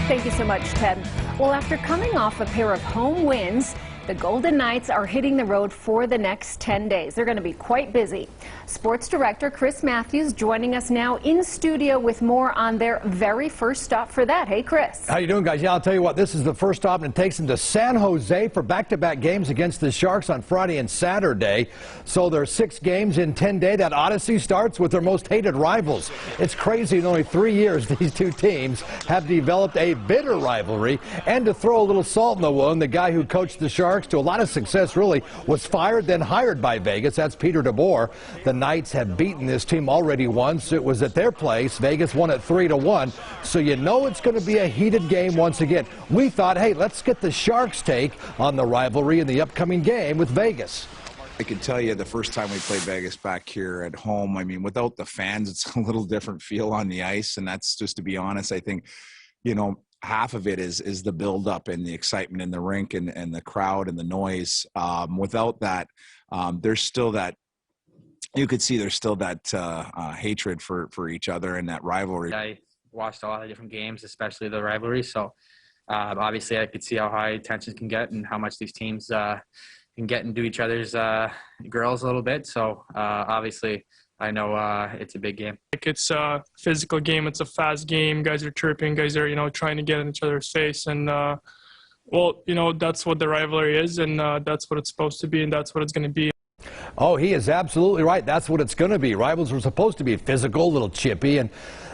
Thank you so much, Ted. Well, after coming off a pair of home wins, the Golden Knights are hitting the road for the next 10 days. They're going to be quite busy. Sports Director Chris Matthews joining us now in studio with more on their very first stop for that. Hey, Chris. How you doing, guys? Yeah, I'll tell you what, this is the first stop, and it takes them to San Jose for back-to-back games against the Sharks on Friday and Saturday. So there's 6 games in 10 days. That odyssey starts with their most hated rivals. It's crazy in only 3 years these two teams have developed a bitter rivalry. And to throw a little salt in the wound, the guy who coached the Sharks to a lot of success, really, was fired, then hired by Vegas. That's Peter DeBoer. The Knights have beaten this team already once. It was at their place. Vegas won it 3-1. So you know it's going to be a heated game once again. We thought, hey, let's get the Sharks' take on the rivalry in the upcoming game with Vegas. I can tell you the first time we played Vegas back here at home, I mean, without the fans, it's a little different feel on the ice. And that's just, to be honest, I think, you know, half of it is the build-up and the excitement in the rink and the crowd and the noise. Without that, there's still that, you could see there's still that hatred for each other and that rivalry. I watched a lot of different games, especially the rivalry. So obviously I could see how high tensions can get and how much these teams can get into each other's girls a little bit. So obviously I know it's a big game. It's a physical game. It's a fast game. Guys are chirping. Guys are, trying to get in each other's face. And, well, that's what the rivalry is, and that's what it's supposed to be, and that's what it's going to be. Oh, he is absolutely right. That's what it's going to be. Rivals are supposed to be physical, a little chippy, and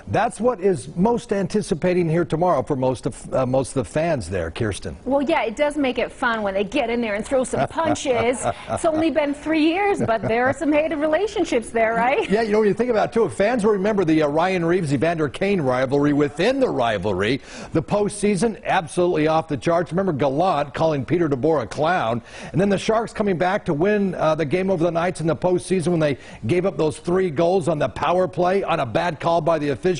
that's what is most anticipating here tomorrow for most of the fans there, Kirsten. Well, yeah, it does make it fun when they get in there and throw some punches. It's only been 3 years, but there are some hated relationships there, right? Yeah, when you think about it, too, if fans will remember the Ryan Reeves, Evander Kane rivalry within the rivalry, the postseason, absolutely off the charts. Remember Gallant calling Peter DeBoer a clown, and then the Sharks coming back to win the game over the Knights in the postseason when they gave up those 3 goals on the power play on a bad call by the officials.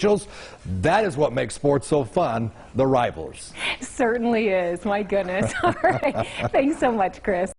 That is what makes sports so fun, the rivals. Certainly is. My goodness. All right. Thanks so much, Chris.